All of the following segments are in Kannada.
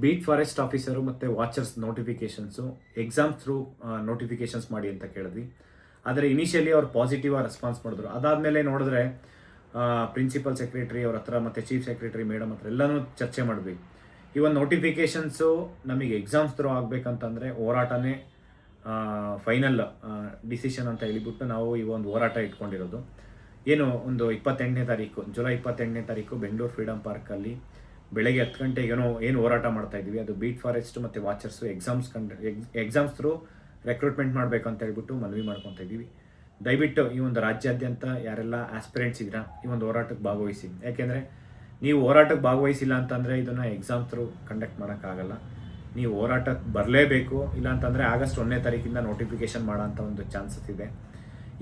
ಬೀಟ್ ಫಾರೆಸ್ಟ್ ಆಫೀಸರು ಮತ್ತು watchers notifications exam through notifications ಮಾಡಿ ಅಂತ ಕೇಳಿದ್ವಿ. ಆದರೆ ಇನಿಷಿಯಲಿ ಅವ್ರು ಪಾಸಿಟಿವ್ ರೆಸ್ಪಾನ್ಸ್ ಮಾಡಿದ್ರು. ಅದಾದಮೇಲೆ ನೋಡಿದ್ರೆ ಪ್ರಿನ್ಸಿಪಲ್ ಸೆಕ್ರೆಟರಿ ಅವ್ರ ಹತ್ರ ಮತ್ತು ಚೀಫ್ ಸೆಕ್ರೆಟರಿ ಮೇಡಮ್ ಹತ್ರ ಎಲ್ಲನೂ ಚರ್ಚೆ ಮಾಡಿದ್ವಿ. ಈ ಒಂದು ನೋಟಿಫಿಕೇಷನ್ಸು ನಮಗೆ ಎಕ್ಸಾಮ್ಸ್ ಥ್ರೂ ಆಗಬೇಕಂತಂದರೆ ಹೋರಾಟನೇ ಫೈನಲ್ ಡಿಸಿಷನ್ ಅಂತ ಹೇಳಿಬಿಟ್ಟು ನಾವು ಈ ಒಂದು ಹೋರಾಟ ಇಟ್ಕೊಂಡಿರೋದು. ಏನು ಒಂದು 28ನೇ ತಾರೀಕು ಜುಲೈ 28ನೇ ತಾರೀಕು ಬೆಂಗಳೂರು ಫ್ರೀಡಮ್ ಪಾರ್ಕಲ್ಲಿ ಬೆಳಗ್ಗೆ 10 ಗಂಟೆಗೆ ಏನು ಹೋರಾಟ ಮಾಡ್ತಾ ಇದ್ದೀವಿ, ಅದು ಬೀಟ್ ಫಾರೆಸ್ಟ್ ಮತ್ತು ವಾಚರ್ಸು ಎಕ್ಸಾಮ್ಸ್ ಥ್ರೂ ರೆಕ್ರೂಟ್ಮೆಂಟ್ ಮಾಡಬೇಕಂತ ಹೇಳ್ಬಿಟ್ಟು ಮನವಿ ಮಾಡ್ಕೊತಾ ಇದ್ದೀವಿ. ದಯವಿಟ್ಟು ಈ ಒಂದು ರಾಜ್ಯಾದ್ಯಂತ ಯಾರೆಲ್ಲ ಆಸ್ಪಿರೆಂಟ್ಸ್ ಇದ್ದೀರಾ ಈ ಒಂದು ಹೋರಾಟಕ್ಕೆ ಭಾಗವಹಿಸಿ. ಯಾಕೆಂದರೆ ನೀವು ಹೋರಾಟಕ್ಕೆ ಭಾಗವಹಿಸಿಲ್ಲ ಅಂತಂದರೆ ಇದನ್ನು ಎಕ್ಸಾಮ್ ಥ್ರೂ ಕಂಡಕ್ಟ್ ಮಾಡೋಕ್ಕಾಗಲ್ಲ. ನೀವು ಹೋರಾಟಕ್ಕೆ ಬರಲೇಬೇಕು. ಇಲ್ಲಾಂತಂದರೆ ಆಗಸ್ಟ್ 1ನೇ ತಾರೀಕಿಂದ ನೋಟಿಫಿಕೇಷನ್ ಮಾಡೋಂಥ ಒಂದು ಚಾನ್ಸಸ್ ಇದೆ.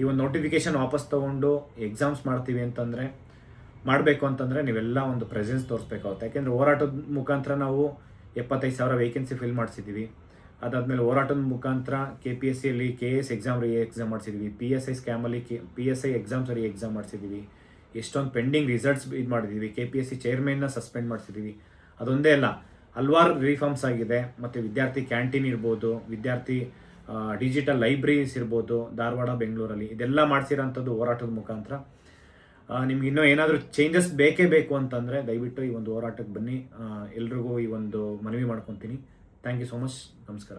ಈ ಒಂದು ನೋಟಿಫಿಕೇಷನ್ ವಾಪಸ್ ತೊಗೊಂಡು ಎಕ್ಸಾಮ್ಸ್ ಮಾಡ್ತೀವಿ ಅಂತಂದರೆ ಮಾಡಬೇಕು ಅಂತಂದರೆ ನೀವೆಲ್ಲ ಒಂದು ಪ್ರೆಸೆನ್ಸ್ ತೋರಿಸ್ಬೇಕಾಗುತ್ತೆ. ಯಾಕೆಂದರೆ ಹೋರಾಟದ ಮುಖಾಂತರ ನಾವು 75,000 ವೇಕೆನ್ಸಿ ಫಿಲ್ ಮಾಡಿಸಿದ್ದೀವಿ. ಅದಾದಮೇಲೆ ಹೋರಾಟದ ಮುಖಾಂತರ KPSCಯಲ್ಲಿ KS ಎಕ್ಸಾಮ್ ಎಕ್ಸಾಮ್ ಮಾಡಿಸಿದ್ದೀವಿ. PSI ಸ್ಕ್ಯಾಮಲ್ಲಿ PSI ಎಕ್ಸಾಮ್ಸ್ ಎಕ್ಸಾಮ್ ಮಾಡಿಸಿದ್ದೀವಿ. ಎಷ್ಟೊಂದು ಪೆಂಡಿಂಗ್ ರಿಸಲ್ಟ್ಸ್ ಇದು ಮಾಡಿದ್ದೀವಿ. KPSC ಚೇರ್ಮನ್ನ ಸಸ್ಪೆಂಡ್ ಮಾಡಿಸಿದ್ದೀವಿ. ಅದೊಂದೇ ಅಲ್ಲ, ಹಲವಾರು ರಿಫಾರ್ಮ್ಸ್ ಆಗಿದೆ. ಮತ್ತು ವಿದ್ಯಾರ್ಥಿ ಕ್ಯಾಂಟೀನ್ ಇರ್ಬೋದು, ವಿದ್ಯಾರ್ಥಿ ಡಿಜಿಟಲ್ ಲೈಬ್ರರೀಸ್ ಇರ್ಬೋದು, ಧಾರವಾಡ ಬೆಂಗಳೂರಲ್ಲಿ ಇದೆಲ್ಲ ಮಾಡಿಸಿರೋಂಥದ್ದು ಹೋರಾಟದ ಮುಖಾಂತರ. ನಿಮ್ಗೆ ಇನ್ನೂ ಏನಾದರೂ ಚೇಂಜಸ್ ಬೇಕೇ ಬೇಕು ಅಂತಂದರೆ ದಯವಿಟ್ಟು ಈ ಒಂದು ಹೋರಾಟಕ್ಕೆ ಬನ್ನಿ. ಎಲ್ರಿಗೂ ಈ ಒಂದು ಮನವಿ ಮಾಡ್ಕೊತೀನಿ. Thank you so much. ನಮಸ್ಕಾರ.